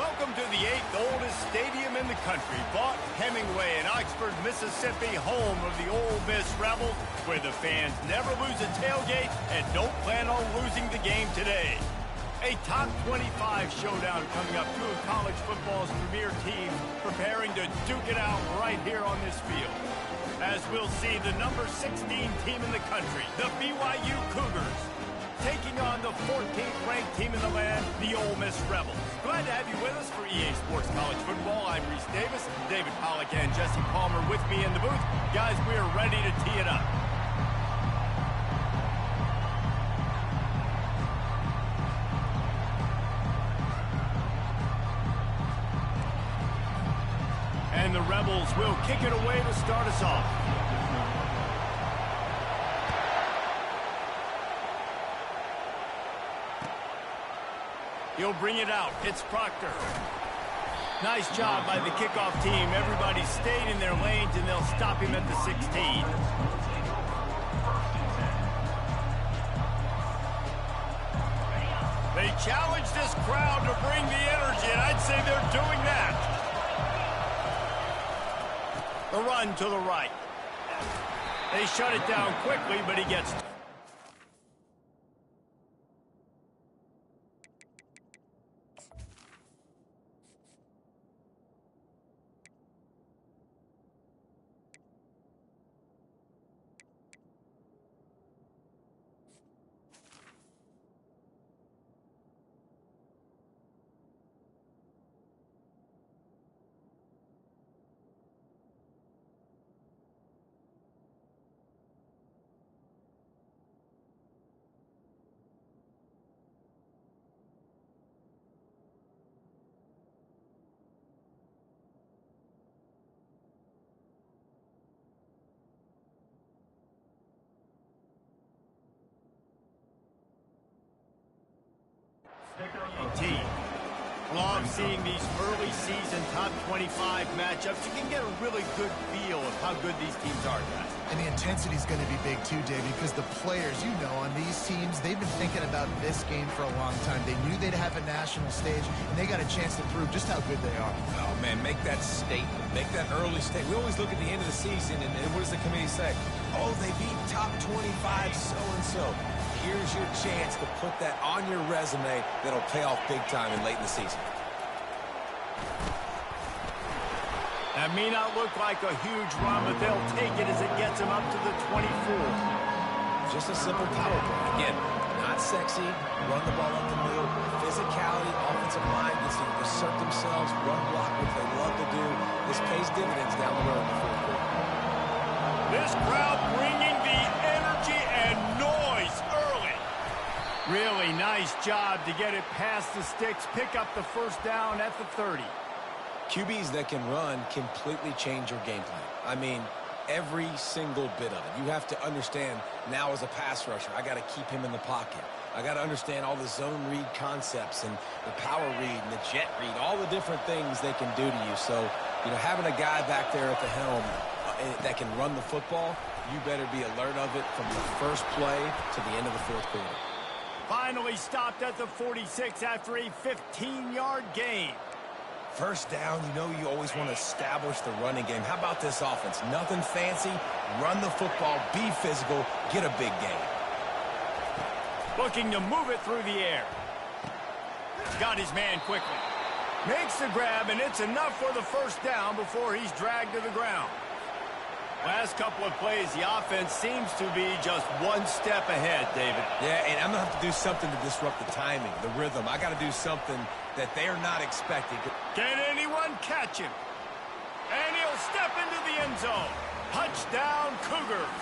Welcome to the 8th oldest stadium in the country, Vaught Hemingway in Oxford, Mississippi, home of the Ole Miss Rebels, where the fans never lose a tailgate and don't plan on losing the game today. A top 25 showdown coming up, two of college football's premier teams preparing to duke it out right here on this field. As we'll see, the number 16 team in the country, the BYU Cougars, taking on the 14th ranked team in the land, the Ole Miss Rebels. Glad to have you with us for EA Sports College Football. I'm Reese Davis, David Pollack and Jesse Palmer with me in the booth. Guys, we are ready to tee it up. And the Rebels will kick it away to start us off. He'll bring it out. It's Proctor. Nice job by the kickoff team. Everybody stayed in their lanes, and they'll stop him at the 16. They challenge this crowd to bring the energy, and I'd say they're doing that. The run to the right. They shut it down quickly, but he gets... Love seeing these early season top 25 matchups. You can get a really good feel of how good these teams are, guys. And the intensity is going to be big too, Davey, because the players, you know, on these teams, they've been thinking about this game for a long time. They knew they'd have a national stage, and they got a chance to prove just how good they are. Oh, man, make that statement. Make that early statement. We always look at the end of the season, and what does the committee say? Oh, they beat top 25 so-and-so. Here's your chance to put that on your resume that'll pay off big time and late in the season. That may not look like a huge run, but they'll take it as it gets them up to the 24. Just a simple power play. Again, not sexy, run the ball up the middle, physicality, offensive line gets to assert themselves, run block, which they love to do. This pays dividends down the road in the fourth quarter. This crowd bringing the energy and noise early. Really nice job to get it past the sticks, pick up the first down at the 30. QBs that can run completely change your game plan. I mean, every single bit of it. You have to understand now as a pass rusher, I got to keep him in the pocket. I got to understand all the zone read concepts and the power read and the jet read, all the different things they can do to you. So, you know, having a guy back there at the helm that can run the football, you better be alert of it from the first play to the end of the fourth quarter. Finally stopped at the 46 after a 15-yard gain. First down, you know you always want to establish the running game. How about this offense? Nothing fancy. Run the football, be physical, get a big gain. Looking to move it through the air. Got his man quickly. Makes the grab, and it's enough for the first down before he's dragged to the ground. Last couple of plays, the offense seems to be just one step ahead, David. Yeah, and I'm going to have to do something to disrupt the timing, the rhythm. I got to do something that they're not expecting. Can anyone catch him? And he'll step into the end zone. Touchdown, Cougars.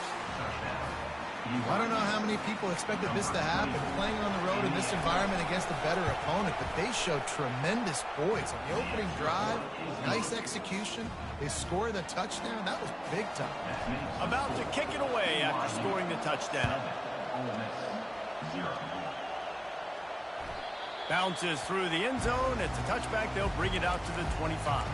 I don't know how many people expected this to happen, playing on the road in this environment against a better opponent, but they showed tremendous poise on the opening drive. Nice execution. They scored a touchdown. That was big time. About to kick it away after scoring the touchdown. Bounces through the end zone. It's a touchback. They'll bring it out to the 25.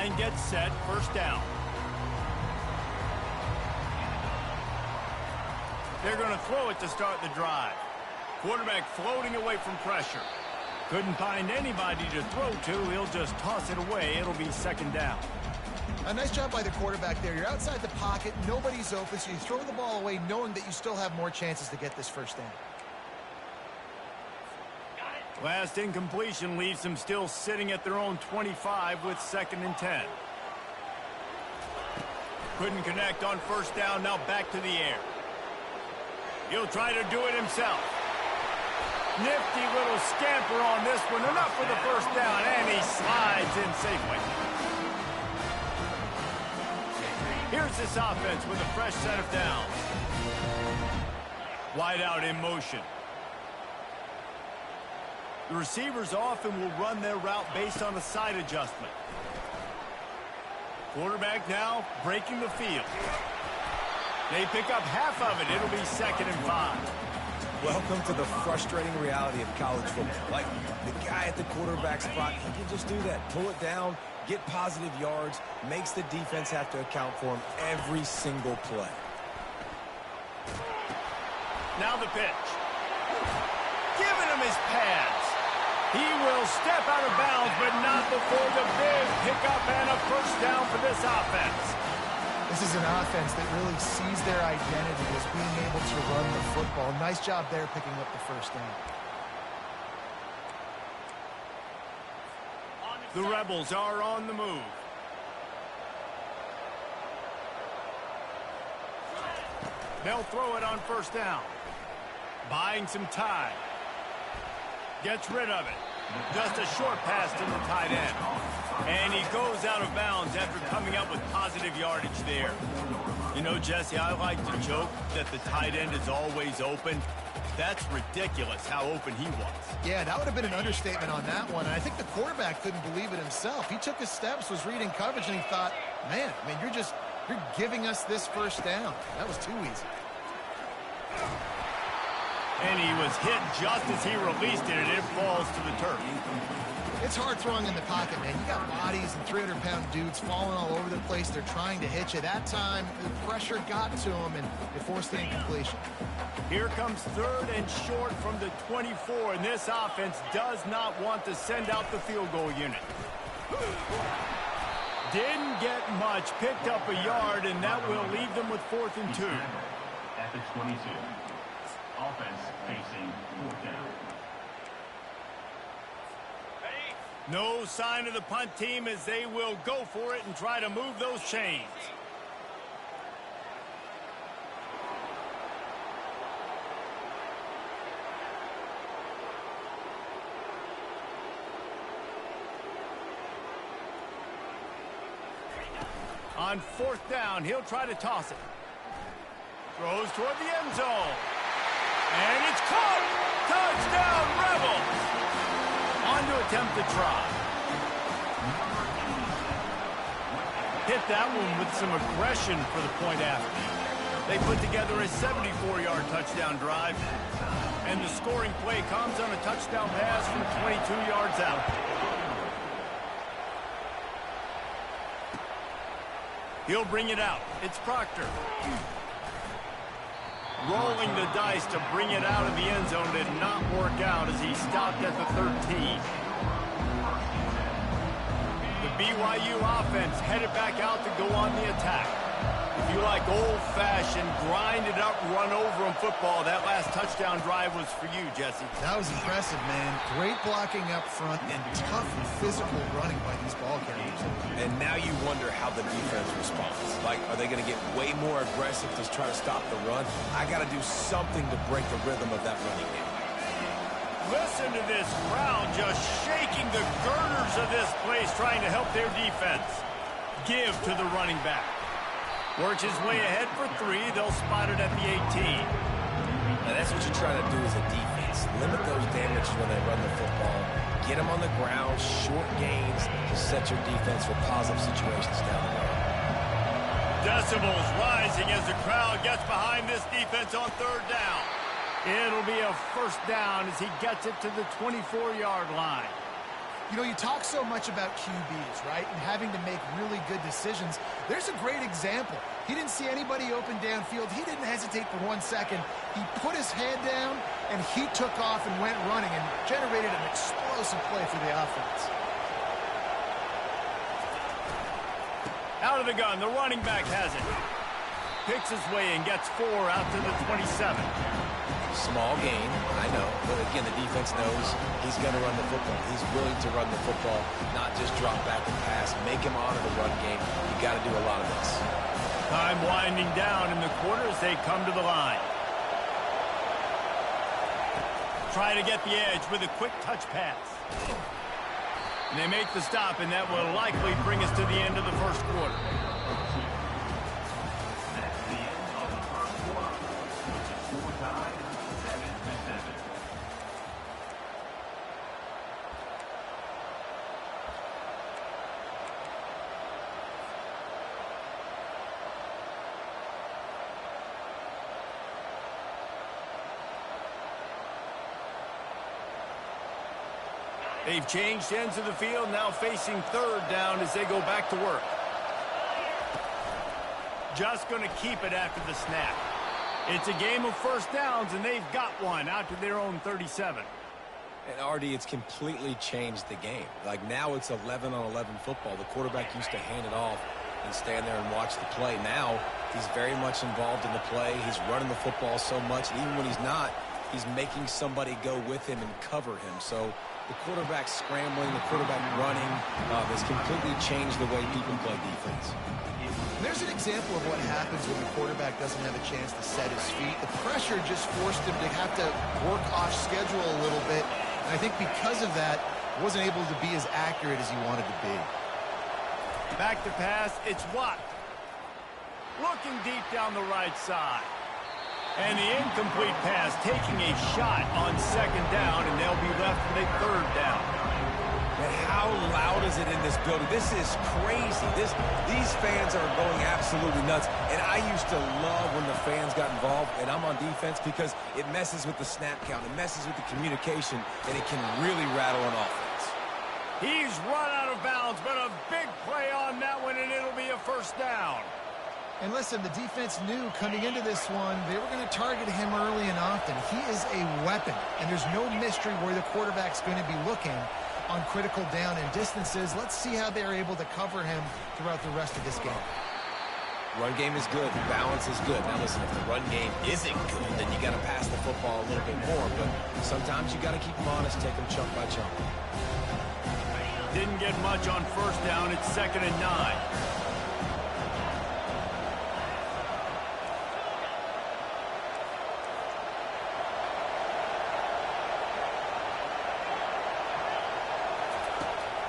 Line gets set, first down. They're going to throw it to start the drive. Quarterback floating away from pressure. Couldn't find anybody to throw to. He'll just toss it away. It'll be second down. A nice job by the quarterback there. You're outside the pocket. Nobody's open, so you throw the ball away knowing that you still have more chances to get this first down. Last incompletion leaves them still sitting at their own 25 with 2nd and 10. Couldn't connect on first down. Now back to the air. He'll try to do it himself. Nifty little scamper on this one. Enough for the first down, and he slides in safely. Here's this offense with a fresh set of downs. Wide out in motion. The receivers often will run their route based on a side adjustment. Quarterback now breaking the field. They pick up half of it. It'll be 2nd and 5. Welcome to the frustrating reality of college football. Like, the guy at the quarterback spot, he can just do that. Pull it down, get positive yards, makes the defense have to account for him every single play. Now the pitch. Giving him his pads. He will step out of bounds, but not before the big pickup and a first down for this offense. This is an offense that really sees their identity as being able to run the football. Nice job there picking up the first down. The Rebels are on the move. They'll throw it on first down. Buying some time. Gets rid of it. Just a short pass to the tight end. And he goes out of bounds after coming up with positive yardage there. You know, Jesse, I like to joke that the tight end is always open. That's ridiculous how open he was. Yeah, that would have been an understatement on that one. And I think the quarterback couldn't believe it himself. He took his steps, was reading coverage, and he thought, man, I mean, you're giving us this first down. That was too easy. And he was hit just as he released it, and it falls to the turf. It's hard throwing in the pocket, man. You got bodies and 300-pound dudes falling all over the place. They're trying to hit you. That time, the pressure got to him, and it forced the incompletion. Here comes 3rd and short from the 24, and this offense does not want to send out the field goal unit. Didn't get much, picked up a yard, and that will leave them with 4th and 2. At the 22. Offense facing 4th down. No sign of the punt team as they will go for it and try to move those chains. On 4th down, he'll try to toss it. Throws toward the end zone. And it's caught! Touchdown, Rebels! On to attempt the try. Hit that one with some aggression for the point after. They put together a 74-yard touchdown drive. And the scoring play comes on a touchdown pass from 22 yards out. He'll bring it out. It's Proctor. Rolling the dice to bring it out of the end zone did not work out as he stopped at the 13. The BYU offense headed back out to go on the attack. If you like old-fashioned, grind-it-up, run-over-'em football, that last touchdown drive was for you, Jesse. That was impressive, man. Great blocking up front and tough physical running by these ball carriers. And now you wonder how the defense responds. Like, are they going to get way more aggressive to try to stop the run? I got to do something to break the rhythm of that running game. Listen to this crowd just shaking the girders of this place, trying to help their defense. Give to the running back. Works his way ahead for 3. They'll spot it at the 18. Now, that's what you're trying to do as a defense. Limit those damages when they run the football. Get them on the ground, short gains to set your defense for positive situations down the road. Decibels rising as the crowd gets behind this defense on 3rd down. It'll be a first down as he gets it to the 24-yard line. You know, you talk so much about QBs, right, and having to make really good decisions. There's a great example. He didn't see anybody open downfield. He didn't hesitate for 1 second. He put his head down, and he took off and went running and generated an explosive play for the offense. Out of the gun, the running back has it. Picks his way and gets 4 out to the 27. Small gain, I know, but again, the defense knows he's going to run the football. He's willing to run the football, not just drop back and pass, make him honor the run game. You got to do a lot of this. Time winding down in the quarter as they come to the line. Try to get the edge with a quick touch pass. And they make the stop, and that will likely bring us to the end of the first quarter. That's the end of the first quarter. With the score tied 7-7. They've changed ends of the field, now facing third down as they go back to work. Just going to keep it after the snap. It's a game of first downs, and they've got one out to their own 37. And, Artie, it's completely changed the game. Like, now it's 11-on-11 football. The quarterback used to hand it off and stand there and watch the play. Now he's very much involved in the play. He's running the football so much. And even when he's not, he's making somebody go with him and cover him. So the quarterback scrambling, the quarterback running has completely changed the way people play defense. There's an example of what happens when the quarterback doesn't have a chance to set his feet. The pressure just forced him to have to work off schedule a little bit. And I think because of that, wasn't able to be as accurate as he wanted to be. Back to pass, it's Watt. Looking deep down the right side. And the incomplete pass taking a shot on second down, and they'll be left with a third down. And how loud is it in this building? This is crazy. These fans are going absolutely nuts. And I used to love when the fans got involved, and I'm on defense because it messes with the snap count. It messes with the communication, and it can really rattle an offense. He's run out of bounds, but a big play on that one, and it'll be a first down. And listen, the defense knew coming into this one, they were going to target him early and often. He is a weapon, and there's no mystery where the quarterback's going to be looking on critical down and distances. Let's see how they're able to cover him throughout the rest of this game. Run game is good. Balance is good. Now, listen, if the run game isn't good, then you got to pass the football a little bit more. But sometimes you got to keep them honest, take them chunk by chunk. Didn't get much on first down. It's 2nd and 9.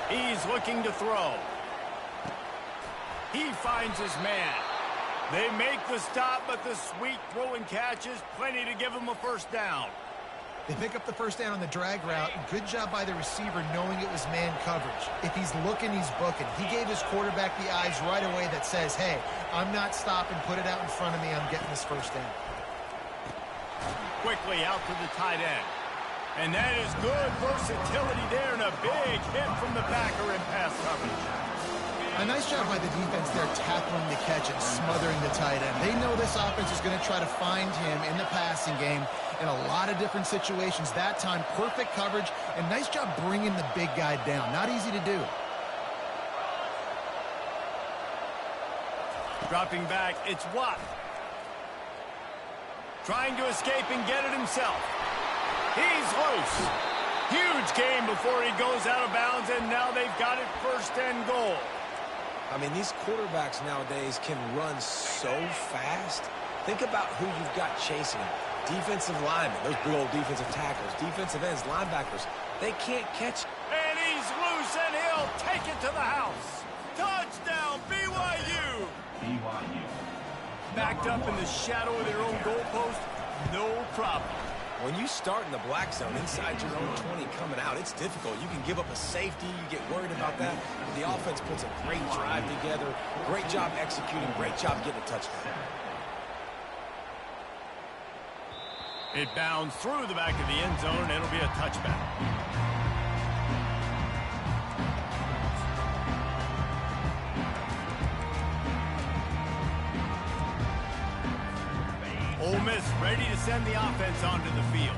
He's looking to throw. He finds his man. They make the stop, but the sweet throw and catch is plenty to give him a first down. They pick up the first down on the drag route. Good job by the receiver knowing it was man coverage. If he's looking, he's booking. He gave his quarterback the eyes right away that says, hey, I'm not stopping. Put it out in front of me. I'm getting this first down. Quickly out to the tight end. And that is good versatility there, and a big hit from the backer in pass coverage. A nice job by the defense there tackling the catch and smothering the tight end. They know this offense is going to try to find him in the passing game in a lot of different situations. That time, perfect coverage, and nice job bringing the big guy down. Not easy to do. Dropping back, it's Watt. Trying to escape and get it himself. He's loose. Huge game before he goes out of bounds, and now they've got it 1st and goal. I mean, these quarterbacks nowadays can run so fast. Think about who you've got chasing them. Defensive linemen, those big old defensive tackles, defensive ends, linebackers. They can't catch. And he's loose, and he'll take it to the house. Touchdown, BYU. BYU. Backed up in the shadow of their own goalpost, no problem. When you start in the black zone inside your own 20 coming out, it's difficult. You can give up a safety. You get worried about that. The offense puts a great drive together. Great job executing. Great job getting a touchdown. It bounds through the back of the end zone, and it'll be a touchback. send the offense onto the field.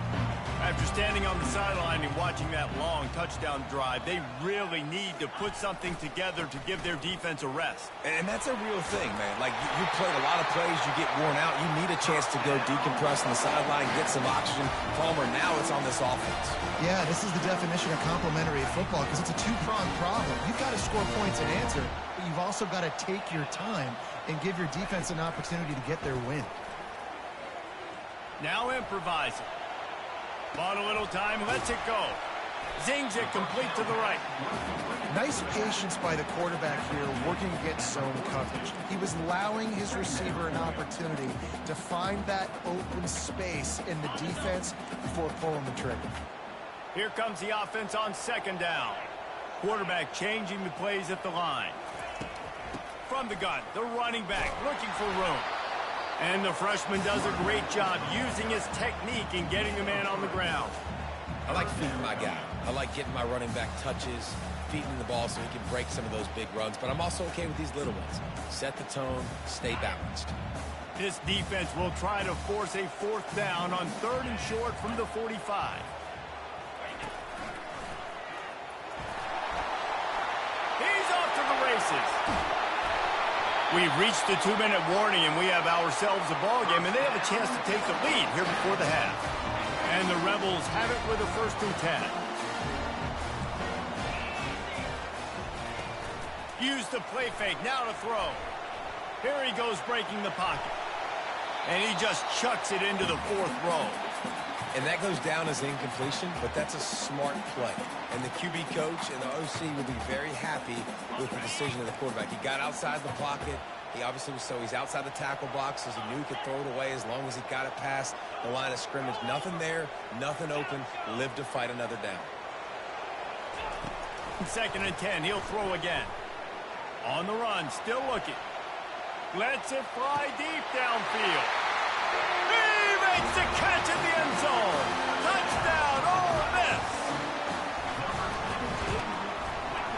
After standing on the sideline and watching that long touchdown drive, they really need to put something together to give their defense a rest. And that's a real thing, man. Like, you played a lot of plays, you get worn out, you need a chance to go decompress on the sideline, get some oxygen. Palmer, now it's on this offense. Yeah, this is the definition of complementary football because it's a two-pronged problem. You've got to score points and answer, but you've also got to take your time and give your defense an opportunity to get their win. Now improvising. Bought a little time, lets it go. Zings it complete to the right. Nice patience by the quarterback here working against zone coverage. He was allowing his receiver an opportunity to find that open space in the defense before pulling the trigger. Here comes the offense on second down. Quarterback changing the plays at the line. From the gun, the running back looking for room. And the freshman does a great job using his technique and getting the man on the ground. I like feeding my guy. I like getting my running back touches, feeding the ball so he can break some of those big runs. But I'm also okay with these little ones. Set the tone, stay balanced. This defense will try to force a fourth down on 3rd and short from the 45. He's off to the races. We've reached the 2-minute warning, and we have ourselves a ball game, and they have a chance to take the lead here before the half. And the Rebels have it with a 1st and 10. Use the play fake, now to throw. Here he goes breaking the pocket. And he just chucks it into the 4th row. And that goes down as incompletion, but that's a smart play. And the QB coach and the OC will be very happy with the decision of the quarterback. He got outside the pocket. He obviously was he's outside the tackle box, so he knew he could throw it away as long as he got it past the line of scrimmage. Nothing there, nothing open. Live to fight another down. 2nd and 10, he'll throw again. On the run, still looking. Lets it fly deep downfield. He makes the catch in the end zone. Touchdown, Ole Miss.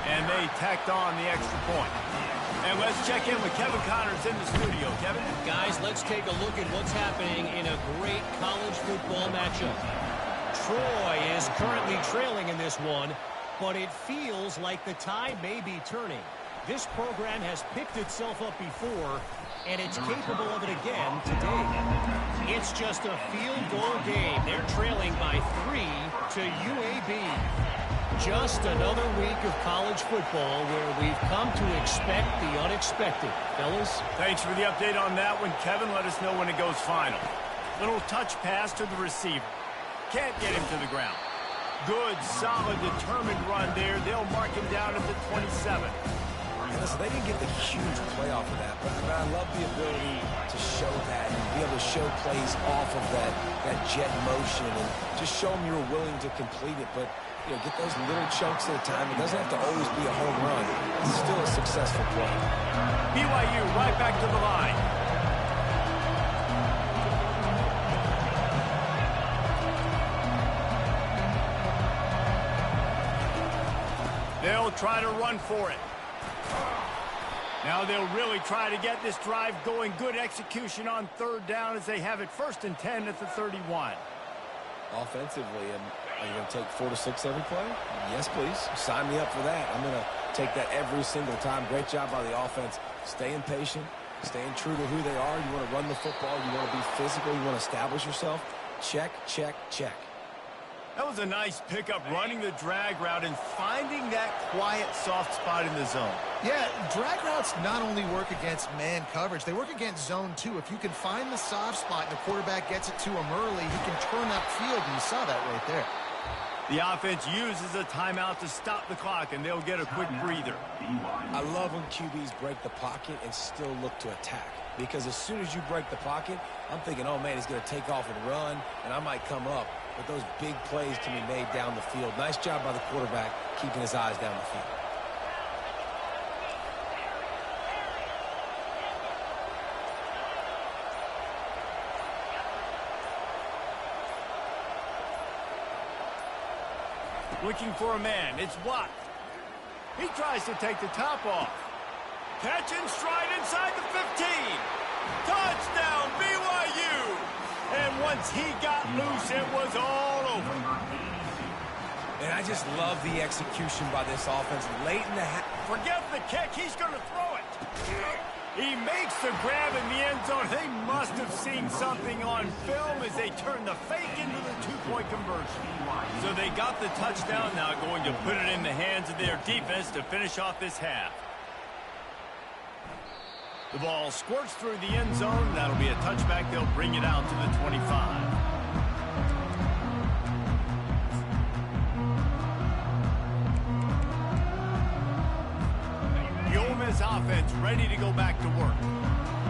And they tacked on the extra point. And let's check in with Kevin Connors in the studio. Kevin? Guys, let's take a look at what's happening in a great college football matchup. Troy is currently trailing in this one, but it feels like the tide may be turning. This program has picked itself up before, and it's capable of it again today. It's just a field goal game. They're trailing by 3 to UAB. Just another week of college football where we've come to expect the unexpected. Fellas? Thanks for the update on that one, Kevin. Let us know when it goes final. Little touch pass to the receiver. Can't get him to the ground. Good, solid, determined run there. They'll mark him down at the 27. Listen, they didn't get the huge play off of that, but I love the ability to show that and be able to show plays off of that jet motion and just show them you're willing to complete it. But, get those little chunks at a time. It doesn't have to always be a home run. It's still a successful play. BYU right back to the line. They'll try to run for it. Now they'll really try to get this drive going. Good execution on 3rd down as they have it 1st and 10 at the 31. Offensively, are you going to take 4 to 6 every play? Yes, please. Sign me up for that. I'm going to take that every single time. Great job by the offense. Staying patient, staying true to who they are. You want to run the football. You want to be physical. You want to establish yourself. Check, check, check. That was a nice pickup, running the drag route and finding that quiet, soft spot in the zone. Yeah, drag routes not only work against man coverage, they work against zone too. If you can find the soft spot and the quarterback gets it to him early, he can turn upfield, and you saw that right there. The offense uses a timeout to stop the clock, and they'll get a quick breather. I love when QBs break the pocket and still look to attack. Because as soon as you break the pocket, I'm thinking, oh, man, he's going to take off and run, and I might come up. But those big plays can be made down the field. Nice job by the quarterback keeping his eyes down the field. Looking for a man. It's Watt. He tries to take the top off. Catch and stride inside the 15. Touchdown, BYU. And once he got loose, it was all over. And I just love the execution by this offense late in the half. Forget the kick. He's going to throw it. He makes the grab in the end zone. They must have seen something on film as they turn the fake into the two-point conversion. So they got the touchdown, now going to put it in the hands of their defense to finish off this half. The ball squirts through the end zone. That'll be a touchback. They'll bring it out to the 25. Offense ready to go back to work.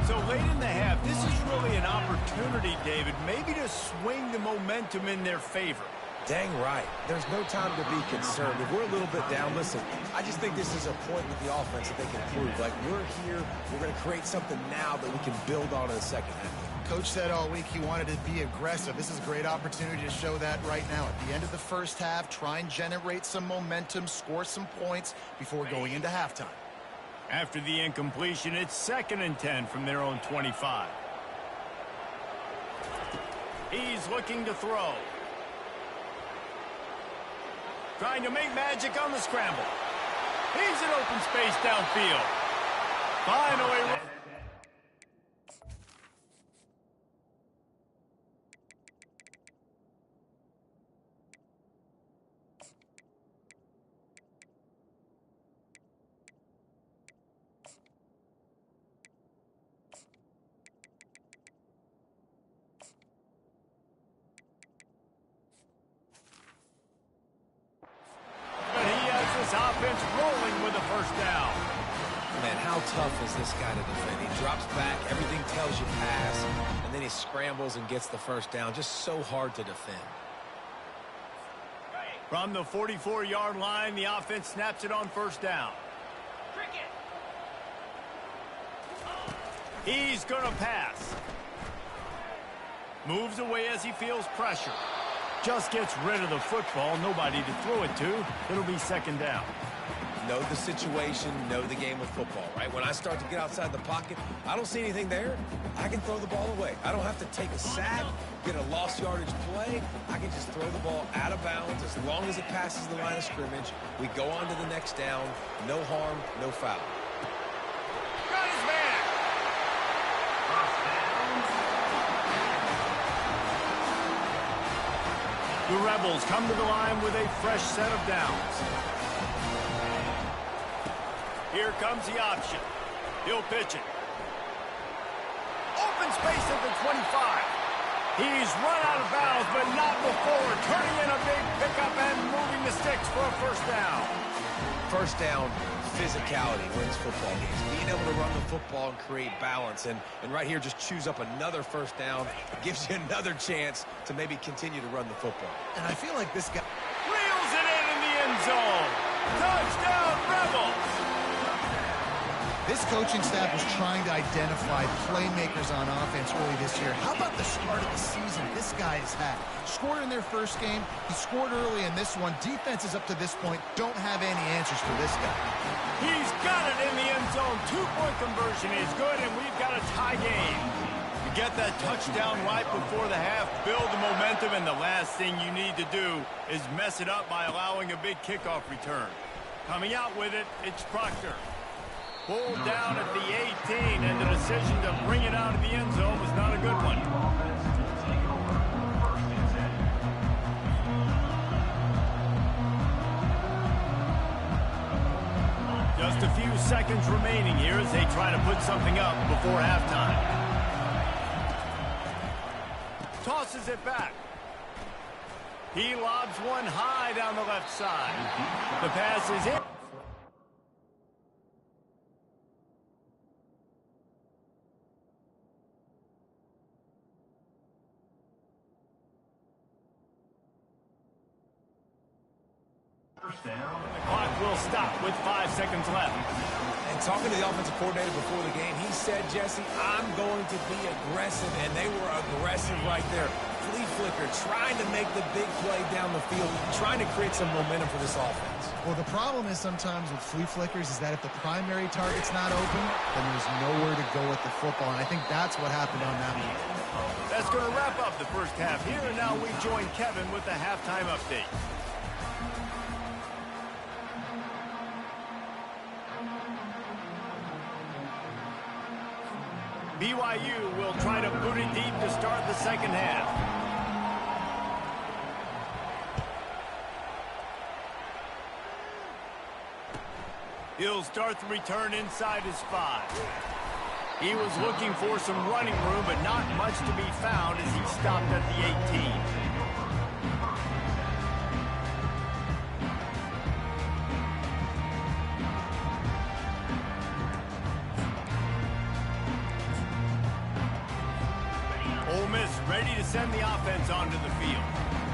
So late in the half, this is really an opportunity, David, maybe to swing the momentum in their favor. Dang right. There's no time to be concerned. If we're a little bit down, listen, I just think this is a point with the offense that they can prove. Like, we're here, we're going to create something now that we can build on in the second half. Coach said all week he wanted to be aggressive. This is a great opportunity to show that right now. At the end of the first half, try and generate some momentum, score some points before going into halftime. After the incompletion, it's 2nd and 10 from their own 25. He's looking to throw. Trying to make magic on the scramble. He's in open space downfield. Finally. Offense rolling with a first down. Man, how tough is this guy to defend? He drops back, everything tells you pass, and then he scrambles and gets the first down. Just so hard to defend. From the 44-yard line, the offense snaps it on first down. He's going to pass. Moves away as he feels pressure. Just gets rid of the football. Nobody to throw it to. It'll be 2nd down. Know the situation, know the game of football, right? When I start to get outside the pocket, I don't see anything there. I can throw the ball away. I don't have to take a sack, get a lost yardage play. I can just throw the ball out of bounds as long as it passes the line of scrimmage. We go on to the next down. No harm, no foul. Got his man. The Rebels come to the line with a fresh set of downs. Here comes the option. He'll pitch it. Open space at the 25. He's run out of bounds, but not before. Turning in a big pickup and moving the sticks for a first down. First down, physicality wins football games. Being able to run the football and create balance. And right here, just choose up another first down. It gives you another chance to maybe continue to run the football. And I feel like this guy reels it in the end zone. Touchdown, Rebels. This coaching staff was trying to identify playmakers on offense early this year. How about the start of the season this guy has had? Scored in their first game. He scored early in this one. Defenses up to this point don't have any answers for this guy. He's got it in the end zone. 2-point conversion is good, and we've got a tie game. You get that touchdown right before the half, build the momentum, and the last thing you need to do is mess it up by allowing a big kickoff return. Coming out with it, it's Proctor. Pulled down at the 18, and the decision to bring it out of the end zone was not a good one. Just a few seconds remaining here as they try to put something up before halftime. Tosses it back. He lobs one high down the left side. The pass is in. The clock will stop with 5 seconds left. And talking to the offensive coordinator before the game, he said, Jesse, I'm going to be aggressive. And they were aggressive right there. Flea flicker playmaker, trying to make the big play down the field, trying to create some momentum for this offense. Well, the problem is sometimes with flea flickers is that if the primary target's not open, then there's nowhere to go with the football, and I think that's what happened on that one. That's going to wrap up the first half here, and now we join Kevin with the halftime update. BYU will try to boot it deep to start the second half. He'll start the return inside his 5. He was looking for some running room, but not much to be found as he stopped at the 18. Ole Miss ready to send the offense onto the field.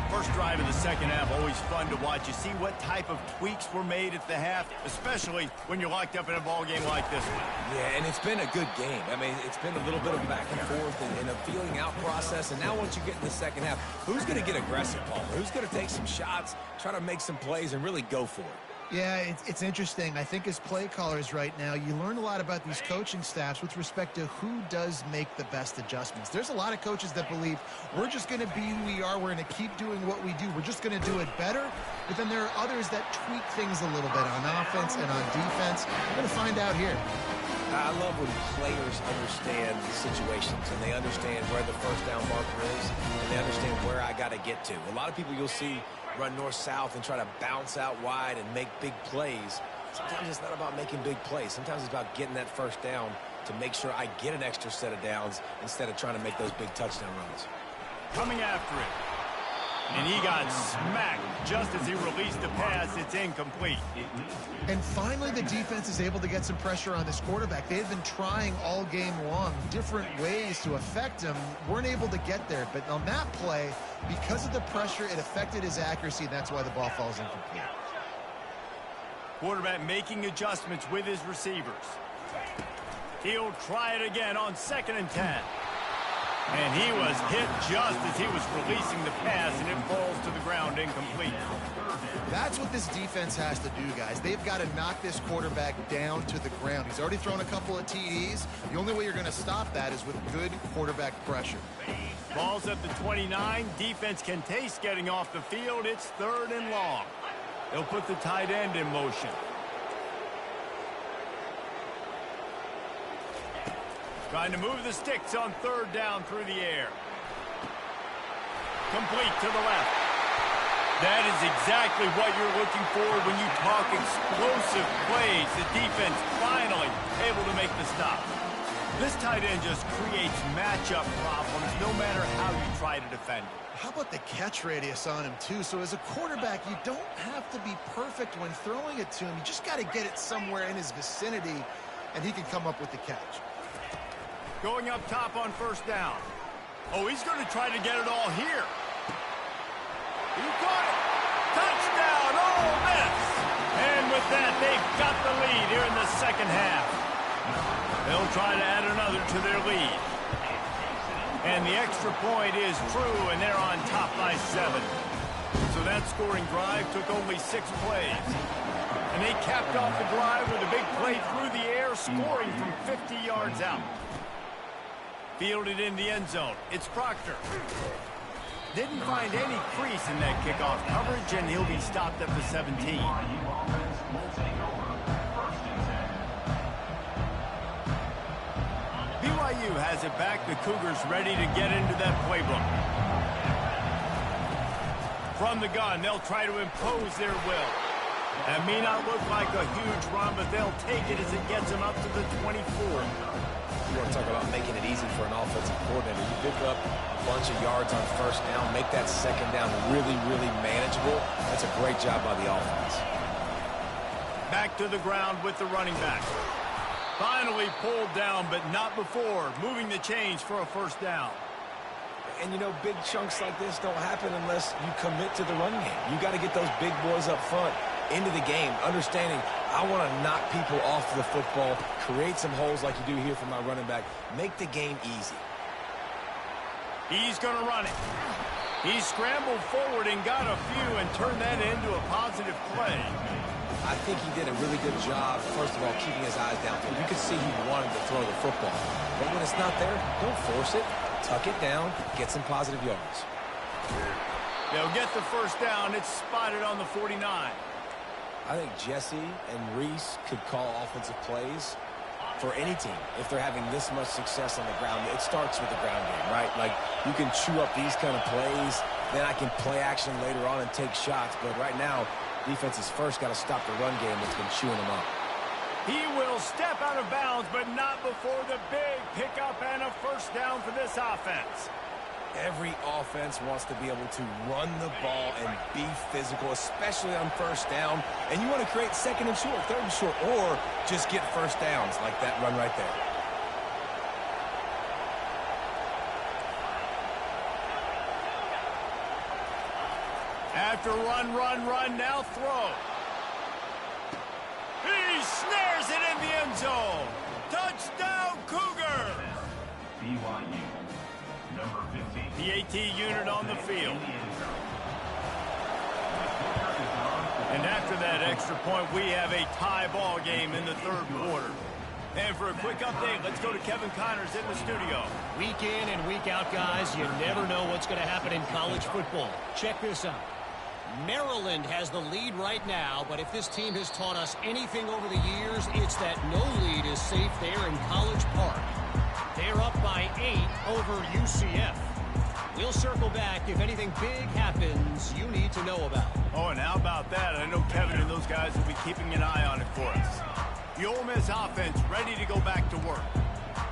First drive of the second half, always fun to watch. You see what type of tweaks were made at the half, especially when you're locked up in a ball game like this one. Yeah, and it's been a good game. I mean, it's been a little bit of back and forth and a feeling out process. And now once you get in the second half, who's going to get aggressive, Paul? Who's going to take some shots, try to make some plays, and really go for it? Yeah, it's interesting. I think as play callers right now, you learn a lot about these coaching staffs with respect to who does make the best adjustments. There's a lot of coaches that believe we're just going to be who we are. We're going to keep doing what we do. We're just going to do it better. But then there are others that tweak things a little bit on offense and on defense. We're going to find out here. I love when players understand the situations and they understand where the first down marker is and they understand where I got to get to. A lot of people you'll see run north-south and try to bounce out wide and make big plays. Sometimes it's not about making big plays. Sometimes it's about getting that first down to make sure I get an extra set of downs instead of trying to make those big touchdown runs. Coming after it. And he got smacked just as he released the pass. It's incomplete. And finally, the defense is able to get some pressure on this quarterback. They've been trying all game long different ways to affect him. Weren't able to get there. But on that play, because of the pressure, it affected his accuracy. That's why the ball falls incomplete. Quarterback making adjustments with his receivers. He'll try it again on 2nd and 10. And he was hit just as he was releasing the pass, and it falls to the ground incomplete. That's what this defense has to do, guys. They've got to knock this quarterback down to the ground. He's already thrown a couple of TDs. The only way you're going to stop that is with good quarterback pressure. Ball's at the 29. Defense can taste getting off the field. It's 3rd and long. They'll put the tight end in motion. Trying to move the sticks on 3rd down through the air. Complete to the left. That is exactly what you're looking for when you talk explosive plays. The defense finally able to make the stop. This tight end just creates matchup problems no matter how you try to defend it. How about the catch radius on him, too? So as a quarterback, you don't have to be perfect when throwing it to him. You just got to get it somewhere in his vicinity, and he can come up with the catch. Going up top on 1st down. Oh, he's going to try to get it all here. He got it. Touchdown, Ole Miss. And with that, they've got the lead here in the second half. They'll try to add another to their lead. And the extra point is true, and they're on top by 7. So that scoring drive took only 6 plays. And they capped off the drive with a big play through the air, scoring from 50 yards out. Fielded in the end zone. It's Proctor. Didn't find any crease in that kickoff coverage, and he'll be stopped at the 17. BYU has it back. The Cougars ready to get into that playbook. From the gun, they'll try to impose their will. That may not look like a huge run, but they'll take it as it gets them up to the 24. You want to talk about making it easy for an offensive coordinator. You pick up a bunch of yards on 1st down, make that 2nd down really, really manageable. That's a great job by the offense. Back to the ground with the running back. Finally pulled down, but not before moving the chains for a 1st down. And, you know, big chunks like this don't happen unless you commit to the run game. You got to get those big boys up front into the game, understanding I want to knock people off the football, create some holes like you do here for my running back, make the game easy. He's going to run it. He scrambled forward and got a few and turned that into a positive play. I think he did a really good job, first of all, keeping his eyes downfield. You could see he wanted to throw the football. But when it's not there, don't force it. Tuck it down, get some positive yards. They'll get the first down. It's spotted on the 49. I think Jesse and Reese could call offensive plays for any team if they're having this much success on the ground. It starts with the ground game, right? Like, you can chew up these kind of plays, then I can play action later on and take shots. But right now, defense has first got to stop the run game that's been chewing them up. He will step out of bounds, but not before the big pickup and a first down for this offense. Every offense wants to be able to run the ball and be physical, especially on first down. And you want to create second and short, third and short, or just get first downs like that run right there. After run, now throw. He snares it in the end zone. Touchdown, Cougar! BYU, number 15. The AT unit on the field. And after that extra point, we have a tie ball game in the third quarter. And for a quick update, let's go to Kevin Connors in the studio. Week in and week out, guys, you never know what's going to happen in college football. Check this out. Maryland has the lead right now, but if this team has taught us anything over the years, it's that no lead is safe there in College Park. They're up by 8 over UCF. We'll circle back if anything big happens you need to know about. Oh, and how about that? I know Kevin and those guys will be keeping an eye on it for us. The Ole Miss offense ready to go back to work.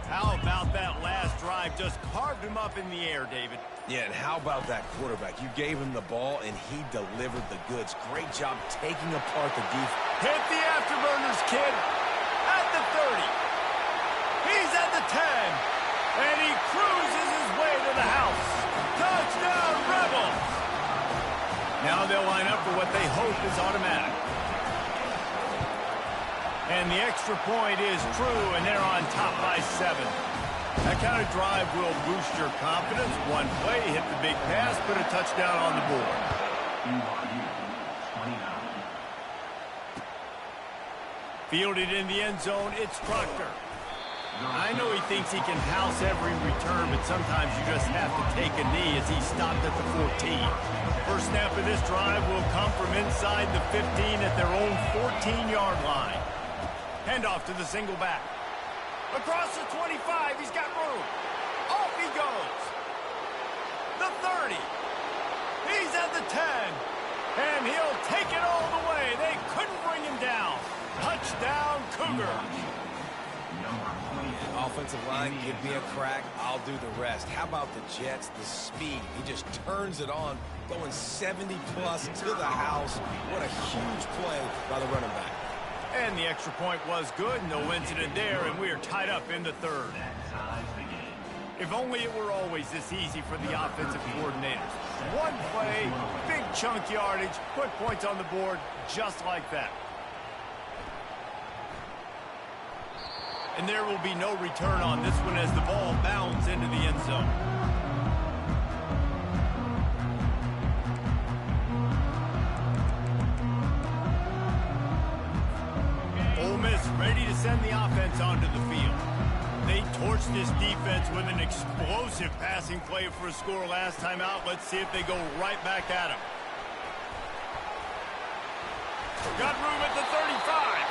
How about that last drive? Just carved him up in the air, David. Yeah, and how about that quarterback? You gave him the ball, and he delivered the goods. Great job taking apart the defense. Hit the afterburners, kid. At the 30. He's at the 10. And he cruises his way to the house. Touchdown, Rebels! Now they'll line up for what they hope is automatic. And the extra point is true, and they're on top by 7. That kind of drive will boost your confidence. One play, hit the big pass, put a touchdown on the board. BYU, 29. Fielded in the end zone, it's Proctor. I know he thinks he can house every return, but sometimes you just have to take a knee as he stopped at the 14. First snap of this drive will come from inside the 15 at their own 14-yard line. Handoff to the single back. Across the 25, he's got room. Off he goes. The 30. He's at the 10. And he'll take it all the way. They couldn't bring him down. Touchdown, Cougars. Offensive line, give me a crack, I'll do the rest. How about the Jets, the speed? He just turns it on, going 70-plus to the house. What a huge play by the running back. And the extra point was good. No incident there, and we are tied up in the third. If only it were always this easy for the offensive coordinators. One play, big chunk yardage, put points on the board just like that. And there will be no return on this one as the ball bounds into the end zone. Ole Miss ready to send the offense onto the field. They torched this defense with an explosive passing play for a score last time out. Let's see if they go right back at him. Got room at the 35.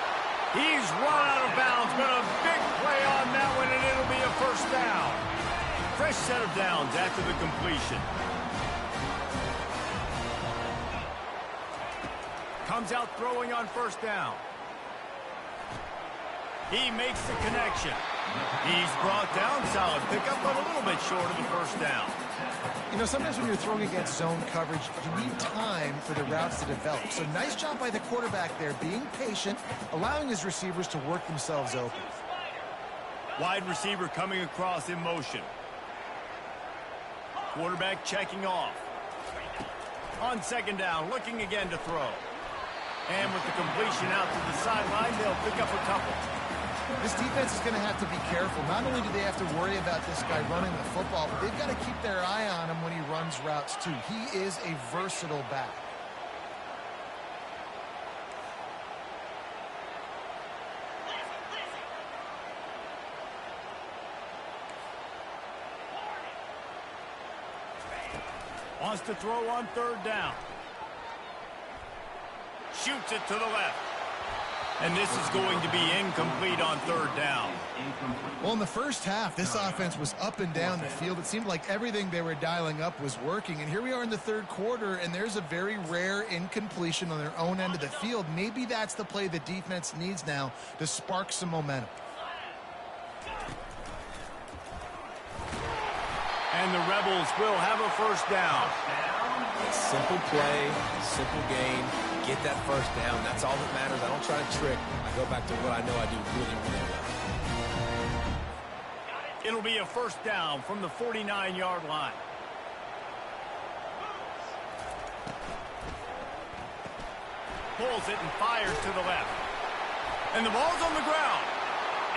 He's run out of bounds, but a big play on that one, and it'll be a first down. Fresh set of downs after the completion. Comes out throwing on first down. He makes the connection. He's brought down, solid pickup, but a little bit short of the first down. You know, sometimes when you're throwing against zone coverage, you need time for the routes to develop. So nice job by the quarterback there, being patient, allowing his receivers to work themselves open. Wide receiver coming across in motion. Quarterback checking off. On second down, looking again to throw. And with the completion out to the sideline, they'll pick up a couple. This defense is going to have to be careful. Not only do they have to worry about this guy running the football, but they've got to keep their eye on him when he runs routes too. He is a versatile back. Wants to throw on third down. Shoots it to the left. And this is going to be incomplete on third down. Well, in the first half, this offense was up and down the field. It seemed like everything they were dialing up was working. And here we are in the third quarter, and there's a very rare incompletion on their own end of the field. Maybe that's the play the defense needs now to spark some momentum. And the Rebels will have a first down. Simple play, simple game. Get that first down. That's all that matters. I don't try to trick. I go back to what I know I do really, really well. It'll be a first down from the 49-yard line. Pulls it and fires to the left. And the ball's on the ground.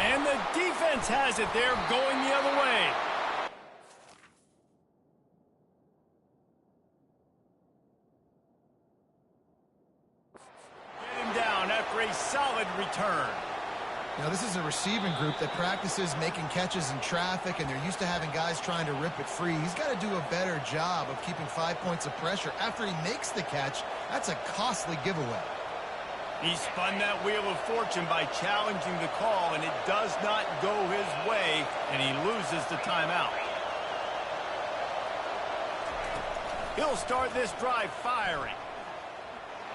And the defense has it there going the other way. A solid return. Now, this is a receiving group that practices making catches in traffic, and they're used to having guys trying to rip it free. He's got to do a better job of keeping 5 points of pressure. After he makes the catch, that's a costly giveaway. He spun that wheel of fortune by challenging the call, and it does not go his way, and he loses the timeout. He'll start this drive firing.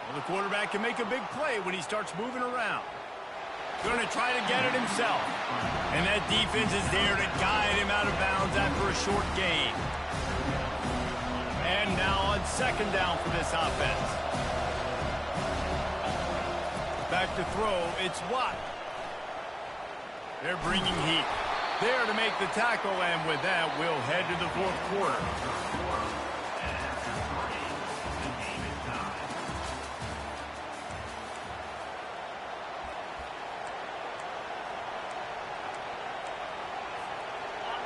Well, the quarterback can make a big play when he starts moving around. Going to try to get it himself. And that defense is there to guide him out of bounds after a short gain. And now on second down for this offense. Back to throw, it's Watt. They're bringing heat. There to make the tackle, and with that, we'll head to the fourth quarter.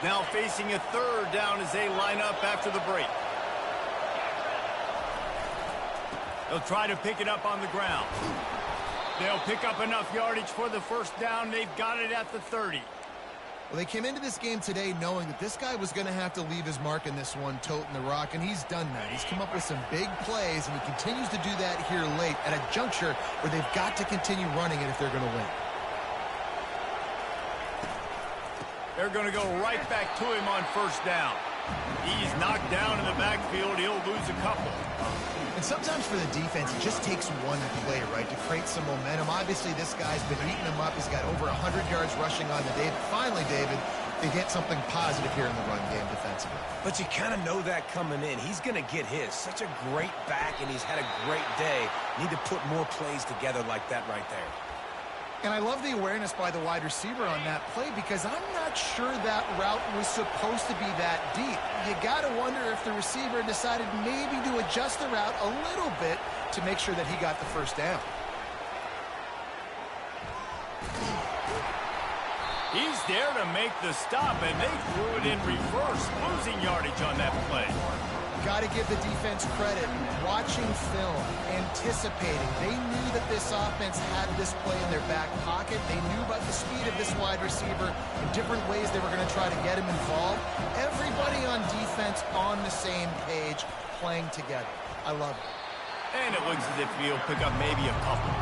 Now facing a third down as they line up after the break. They'll try to pick it up on the ground. They'll pick up enough yardage for the first down. They've got it at the 30. Well, they came into this game today knowing that this guy was going to have to leave his mark in this one, toting the rock, and he's done that. He's come up with some big plays, and he continues to do that here late at a juncture where they've got to continue running it if they're going to win. They're going to go right back to him on first down. He's knocked down in the backfield. He'll lose a couple. And sometimes for the defense, it just takes one play, right, to create some momentum. Obviously, this guy's been eating them up. He's got over 100 yards rushing on the day. But finally, David, they get something positive here in the run game defensively. But you kind of know that coming in. He's going to get his. Such a great back, and he's had a great day. Need to put more plays together like that right there. And I love the awareness by the wide receiver on that play because I'm not sure that route was supposed to be that deep. You got to wonder if the receiver decided maybe to adjust the route a little bit to make sure that he got the first down. He's there to make the stop, and they threw it in reverse, losing yardage on that play. Got to give the defense credit. Watching film, anticipating. They knew that this offense had this play in their back pocket. They knew about the speed of this wide receiver in different ways they were going to try to get him involved. Everybody on defense on the same page, playing together. I love it. And it looks as if he'll pick up maybe a couple.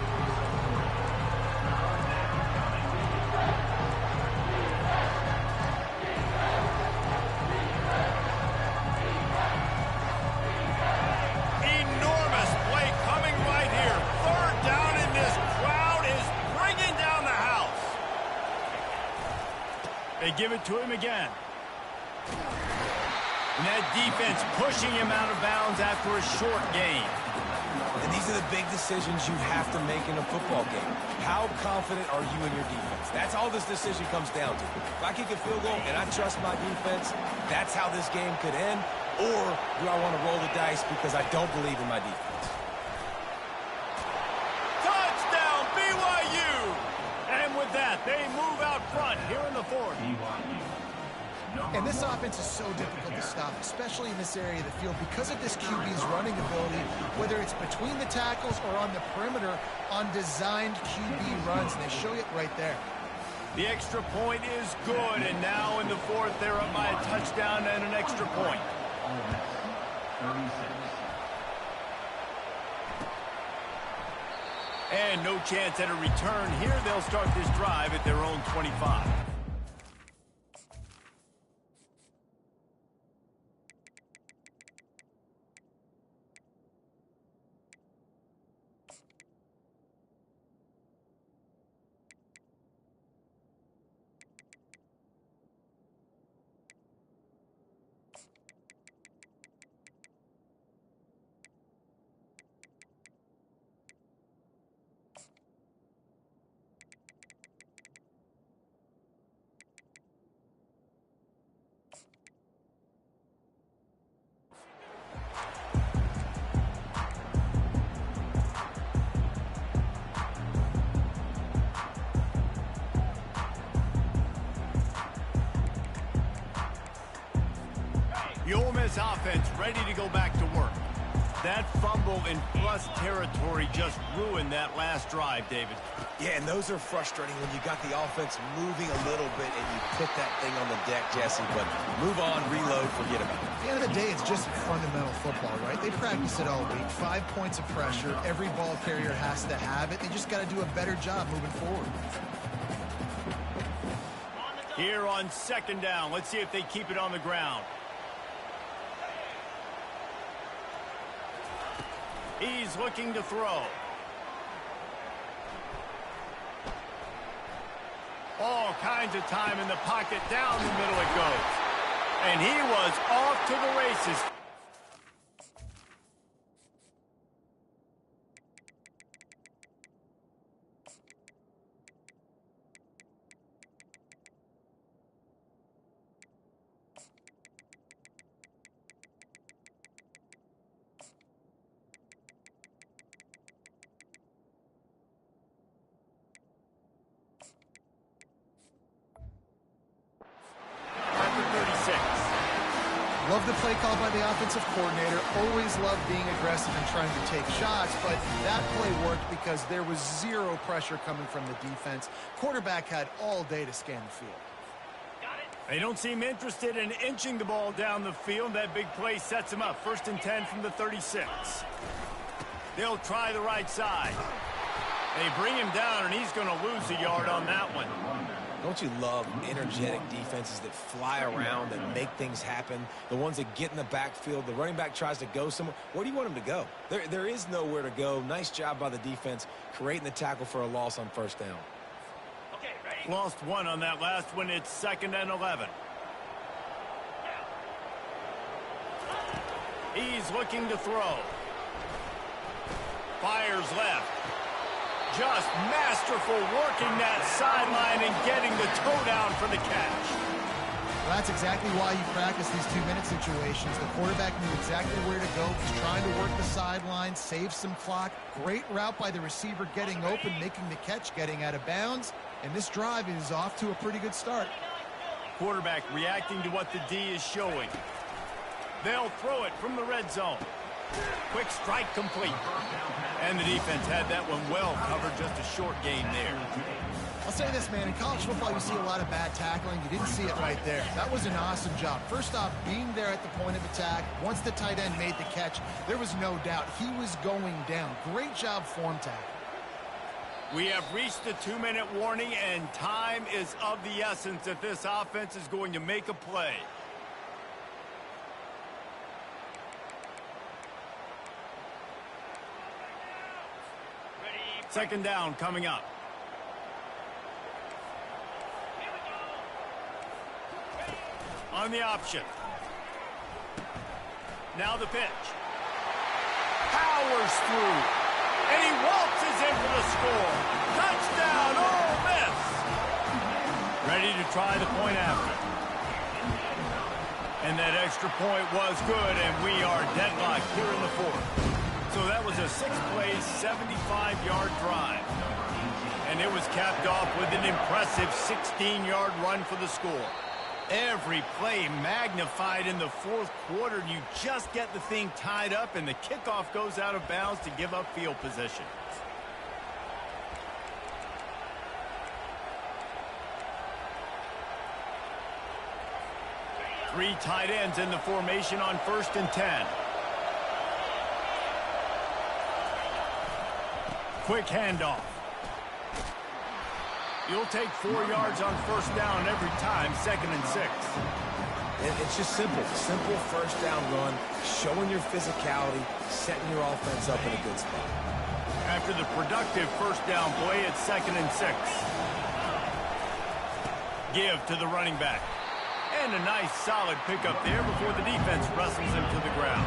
They give it to him again. And that defense pushing him out of bounds after a short gain. And these are the big decisions you have to make in a football game. How confident are you in your defense? That's all this decision comes down to. If I kick a field goal and I trust my defense, that's how this game could end. Or do I want to roll the dice because I don't believe in my defense? Touchdown, BYU! And with that, They move out front here in the fourth. And this offense is so difficult to stop, especially in this area of the field, because of this QB's running ability, whether it's between the tackles or on the perimeter on designed QB runs, and they show it right there. The extra point is good, and now in the fourth, they're up by a touchdown and an extra point. And no chance at a return here. They'll start this drive at their own 25. The Ole Miss offense ready to go back to work. That fumble in plus territory just ruined that last drive, David. Yeah, and those are frustrating when you got the offense moving a little bit and you put that thing on the deck, Jesse. But move on, reload, forget about it. At the end of the day, it's just fundamental football, right? They practice it all week. 5 points of pressure. Every ball carrier has to have it. They just got to do a better job moving forward. Here on second down, let's see if they keep it on the ground. He's looking to throw. All kinds of time in the pocket. Down the middle it goes. And he was off to the races. Love the play call by the offensive coordinator. Always love being aggressive and trying to take shots, but that play worked because there was zero pressure coming from the defense. Quarterback had all day to scan the field. They don't seem interested in inching the ball down the field. That big play sets them up. 1st and 10 from the 36. They'll try the right side. They bring him down, and he's going to lose a yard on that one. Don't you love energetic defenses that fly around, that make things happen? The ones that get in the backfield, the running back tries to go somewhere. Where do you want him to go? There is nowhere to go. Nice job by the defense creating the tackle for a loss on 1st down. Lost one on that last one. It's 2nd and 11. He's looking to throw. Fires left. Just masterful working that sideline and getting the toe down for the catch. Well, that's exactly why you practice these 2-minute situations. The quarterback knew exactly where to go. He's trying to work the sideline, save some clock. Great route by the receiver getting open, making the catch, getting out of bounds. And this drive is off to a pretty good start. Quarterback reacting to what the D is showing. They'll throw it from the red zone. Quick strike complete. And the defense had that one well covered. Just a short gain there. I'll say this, man. In college football, you see a lot of bad tackling. You didn't see it right there. That was an awesome job. First off, being there at the point of attack. Once the tight end made the catch, there was no doubt he was going down. Great job form tackle. We have reached the 2-minute warning, and time is of the essence if this offense is going to make a play. Second down coming up. On the option. Now the pitch. Powers through. And he waltzes in for the score. Touchdown, Ole Miss. Ready to try the point after. And that extra point was good, and we are deadlocked here in the fourth. So that was a 6-play, 75-yard drive. And it was capped off with an impressive 16-yard run for the score. Every play magnified in the fourth quarter. You just get the thing tied up, and the kickoff goes out of bounds to give up field position. Three tight ends in the formation on 1st and 10. Quick handoff. You'll take 4 yards on 1st down every time, 2nd and 6. It's just simple. Simple first down run, showing your physicality, setting your offense up in a good spot. After the productive first down play, it's 2nd and 6. Give to the running back. And a nice solid pickup there before the defense wrestles him to the ground.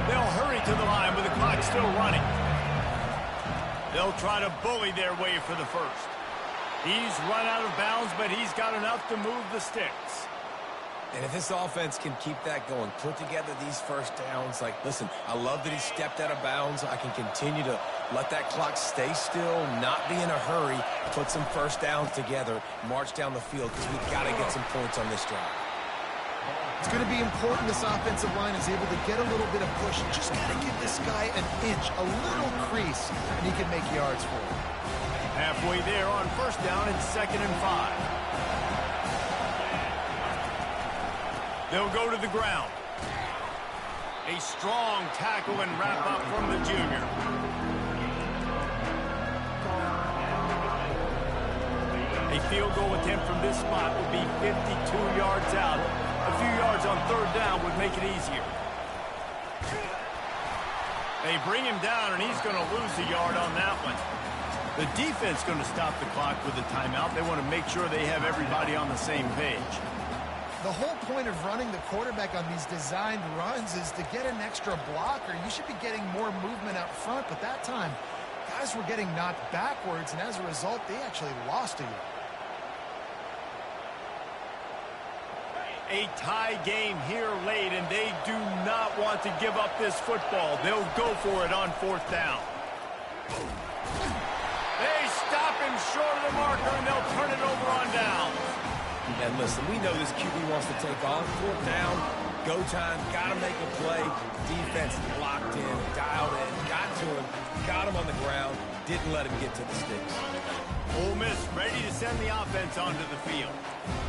They'll hurry to the line with the clock still running. They'll try to bully their way for the first. He's run out of bounds, but he's got enough to move the sticks. And if this offense can keep that going, put together these first downs, like, listen, I love that he stepped out of bounds. I can continue to let that clock stay still, not be in a hurry, put some first downs together, march down the field, because we've got to get some points on this drive. It's going to be important this offensive line is able to get a little bit of push. Just got to give this guy an inch, a little crease, and he can make yards for it. Halfway there on 1st down and 2nd and 5. They'll go to the ground. A strong tackle and wrap up from the junior. A field goal attempt from this spot would be 52 yards out. A few yards on 3rd down would make it easier. They bring him down, and he's going to lose a yard on that one. The defense going to stop the clock with a timeout. They want to make sure they have everybody on the same page. The whole point of running the quarterback on these designed runs is to get an extra blocker. You should be getting more movement out front, but that time, guys were getting knocked backwards, and as a result, they actually lost a yard. A tie game here late, and they do not want to give up this football. They'll go for it on 4th down. They stop him short of the marker, and they'll turn it over on down. And listen, we know this QB wants to take off. 4th down, go time, got to make a play. Defense locked in, dialed in, got to him, got him on the ground, didn't let him get to the sticks. Ole Miss ready to send the offense onto the field.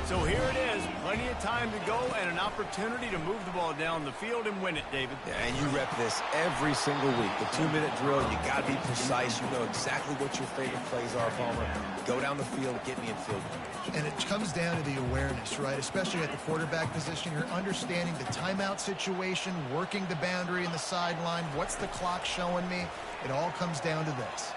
So here it is, plenty of time to go and an opportunity to move the ball down the field and win it, David. Yeah, and you rep this every single week. The 2-minute drill, you got to be precise. You know exactly what your favorite plays are, Palmer. Go down the field, get me in field goal. And it comes down to the awareness, right? Especially at the quarterback position. You're understanding the timeout situation, working the boundary and the sideline. What's the clock showing me? It all comes down to this.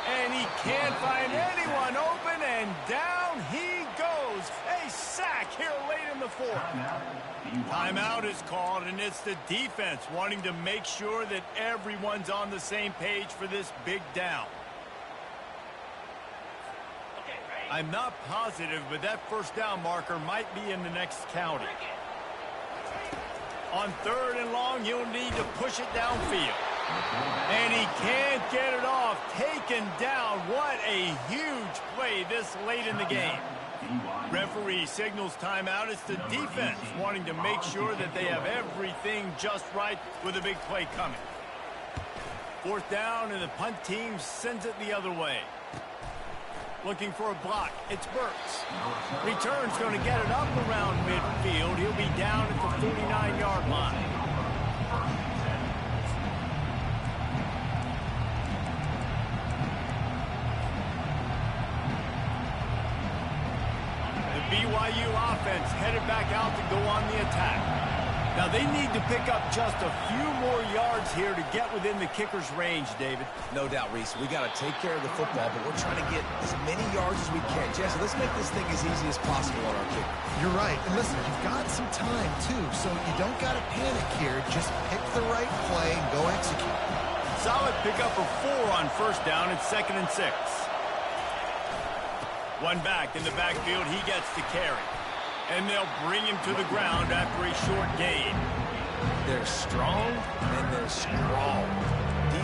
And he can't find anyone open, and down he goes. A sack here late in the 4th. Timeout is called, and it's the defense wanting to make sure that everyone's on the same page for this big down. I'm not positive, but that 1st down marker might be in the next county. On 3rd and long, you'll need to push it downfield. And he can't get it off. Taken down. What a huge play this late in the game. Referee signals timeout. It's the defense wanting to make sure that they have everything just right with a big play coming. 4th down, and the punt team sends it the other way. Looking for a block. It's Burks. Return's going to get it up around midfield. He'll be down at the 49-yard line. BYU offense headed back out to go on the attack. Now they need to pick up just a few more yards here to get within the kicker's range, David. No doubt, Reese. We got to take care of the football, but we're trying to get as many yards as we can. Jesse, let's make this thing as easy as possible on our kicker. You're right. And listen, you've got some time, too, so you don't got to panic here. Just pick the right play and go execute. Solid pickup of 4 on 1st down and 2nd and 6. One back in the backfield, he gets to carry. And they'll bring him to the ground after a short gain. They're strong, and they're strong.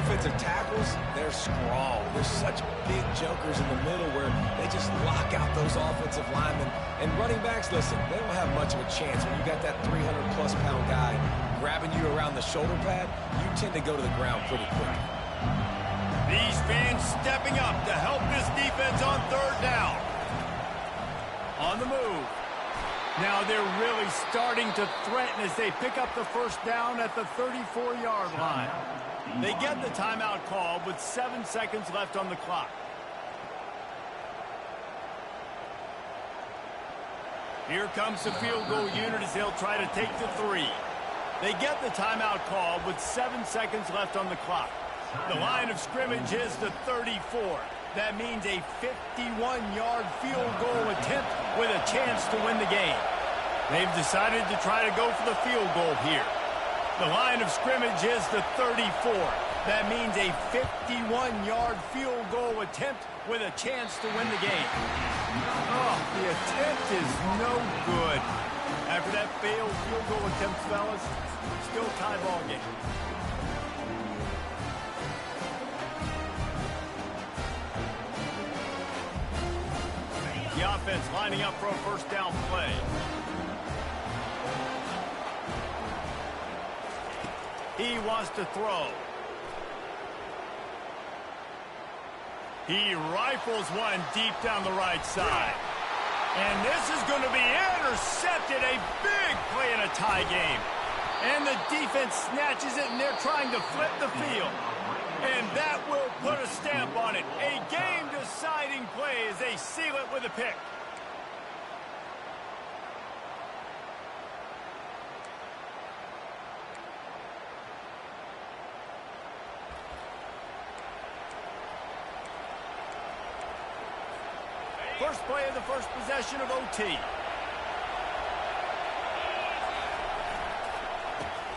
defensive tackles, they're strong. They're such big jokers in the middle where they just lock out those offensive linemen. And running backs, listen, they don't have much of a chance. When you got that 300-plus pound guy grabbing you around the shoulder pad, you tend to go to the ground pretty quickly. These fans stepping up to help this defense on third down. On the move. Now they're really starting to threaten as they pick up the first down at the 34-yard line. They get the timeout call with 7 seconds left on the clock. Here comes the field goal unit as they'll try to take the 3. They get the timeout call with 7 seconds left on the clock. The line of scrimmage is the 34. That means a 51-yard field goal attempt with a chance to win the game. They've decided to try to go for the field goal here. The line of scrimmage is the 34. That means a 51-yard field goal attempt with a chance to win the game. Oh, the attempt is no good. After that failed field goal attempt, fellas, still tie ball game. The offense lining up for a first down play. He wants to throw. He rifles one deep down the right side. And this is going to be intercepted. A big play in a tie game. And the defense snatches it, and they're trying to flip the field. And that will put a stamp on it. A game-deciding play as they seal it with a pick. First play of the first possession of OT.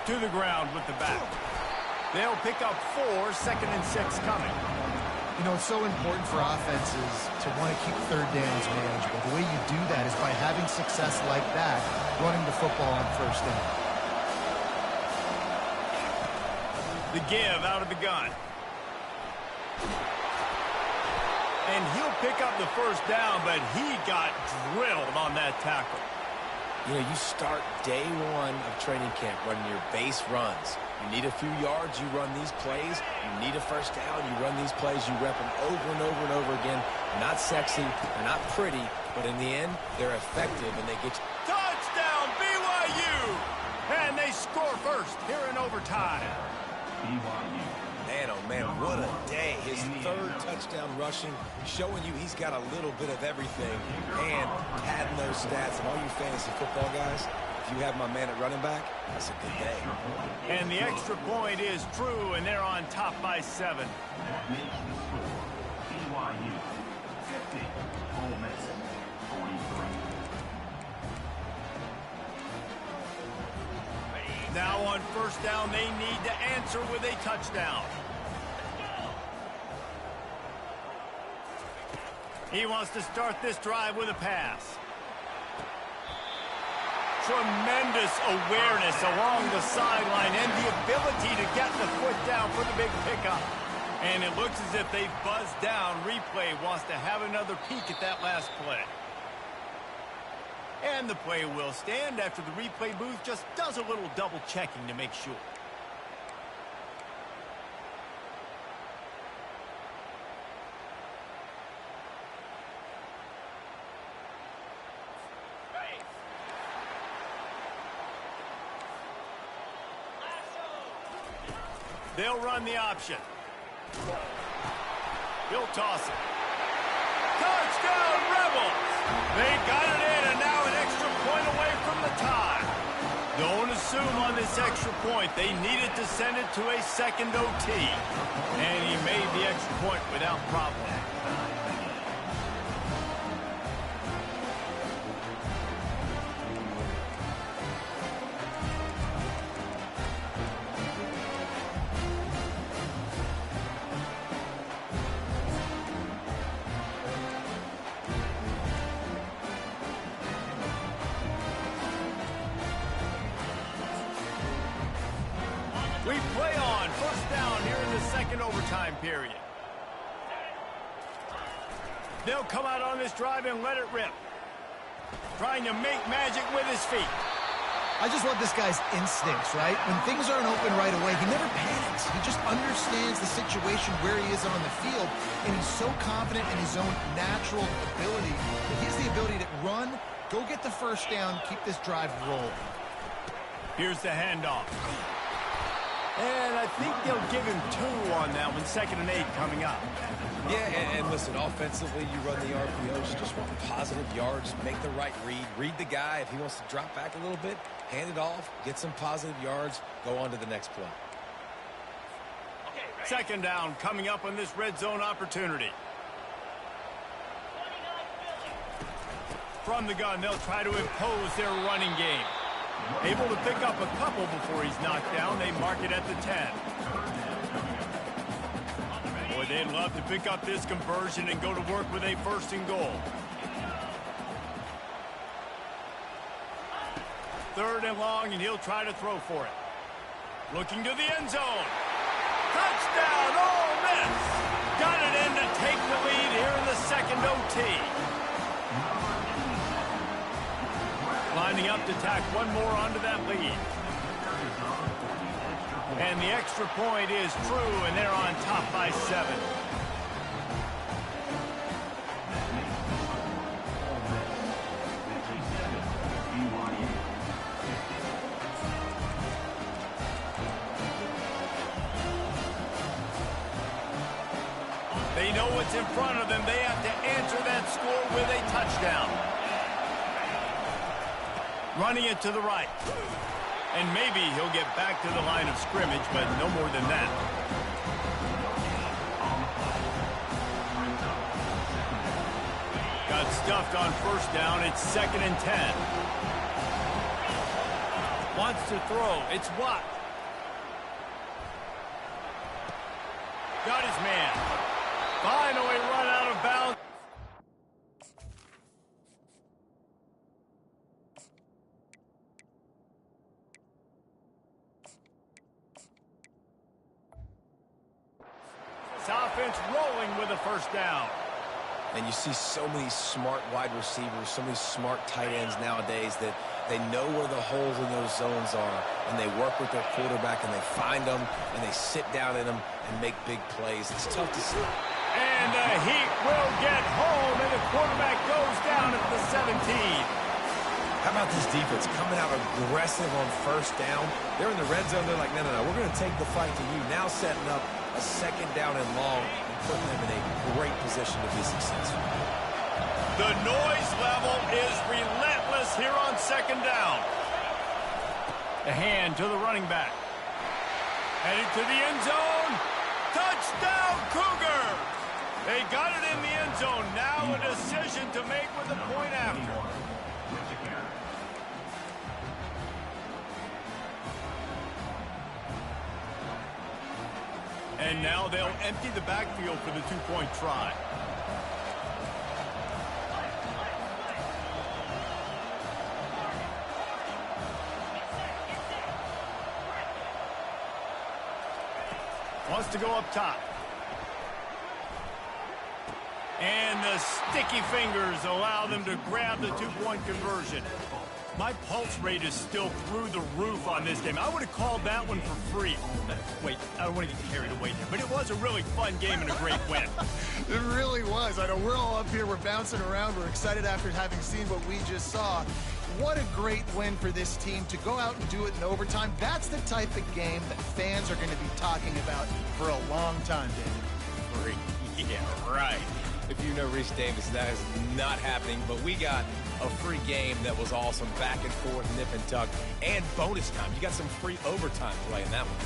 To the ground with the back. They'll pick up 4, 2nd and 6 coming. You know, it's so important for offenses to want to keep third downs manageable. The way you do that is by having success like that, running the football on first down. The give out of the gun. And he'll pick up the first down, but he got drilled on that tackle. You know, you start day one of training camp running your base runs. You need a few yards, you run these plays. You need a first down, you run these plays. You rep them over and over and over again. They're not sexy, they're not pretty, but in the end, they're effective and they get you. Touchdown, BYU! And they score first here in overtime. BYU. Man, oh man, what a day. His third touchdown rushing, showing you he's got a little bit of everything. And padding those stats. And all you fantasy football guys, if you have my man at running back, that's a good day. And the extra point is true, and they're on top by 7. That makes the score BYU 50, Ole Miss 43. Now on first down, they need to answer with a touchdown. He wants to start this drive with a pass. Tremendous awareness along the sideline and the ability to get the foot down for the big pickup. And it looks as if they've buzzed down. Replay wants to have another peek at that last play. And the play will stand after the replay booth just does a little double checking to make sure. They'll run the option. He'll toss it. Touchdown, Rebels! They got it in, and now an extra point away from the tie. Don't assume on this extra point. They needed to send it to a second OT. And he made the extra point without problem. We play on. First down here in the second overtime period. They'll come out on this drive and let it rip. Trying to make magic with his feet. I just love this guy's instincts, right? When things aren't open right away, he never panics. He just understands the situation where he is on the field, and he's so confident in his own natural ability that he has the ability to run, go get the first down, keep this drive rolling. Here's the handoff. And I think they'll give him 2 on that one. 2nd and 8 coming up. Yeah, and listen, offensively, you run the RPOs, just want positive yards, make the right read, read the guy. If he wants to drop back a little bit, hand it off, get some positive yards, go on to the next play. 2nd down coming up on this red zone opportunity. From the gun, they'll try to impose their running game. Able to pick up a couple before he's knocked down. They mark it at the 10. Boy, they'd love to pick up this conversion and go to work with a 1st and goal. 3rd and long, and he'll try to throw for it. Looking to the end zone. Touchdown, Ole Miss! Got it in to take the lead here in the second OT. Lining up to tack one more onto that lead. And the extra point is true, and they're on top by 7. They know what's in front of them. They have to answer that score with a touchdown. Running it to the right. And maybe he'll get back to the line of scrimmage, but no more than that. Got stuffed on 1st down. It's 2nd and 10. Wants to throw. It's Watt. Got his man. Finally run out of bounds. Offense rolling with a 1st down. And you see so many smart wide receivers, so many smart tight ends nowadays that they know where the holes in those zones are, and they work with their quarterback, and they find them, and they sit down in them and make big plays. It's tough to see. And the Heat will get home, and the quarterback goes down at the 17. How about this defense coming out aggressive on 1st down? They're in the red zone. They're like, no, we're going to take the fight to you. Now setting up a 2nd down and long and putting them in a great position to be successful. The noise level is relentless here on 2nd down. The hand to the running back. Headed to the end zone. Touchdown, Cougar! They got it in the end zone. Now a decision to make with the point after. And now they'll empty the backfield for the 2-point try. Wants to go up top. And the sticky fingers allow them to grab the 2-point conversion. My pulse rate is still through the roof on this game. I would have called that one for free. Wait, I don't want to get carried away here, but it was a really fun game and a great win. It really was. I know we're all up here. We're bouncing around. We're excited after having seen what we just saw. What a great win for this team to go out and do it in overtime. That's the type of game that fans are going to be talking about for a long time, David. Yeah, right. If you know Reese Davis, that is not happening, but we got a free game that was awesome, back and forth, nip and tuck, and bonus time. You got some free overtime play in that one.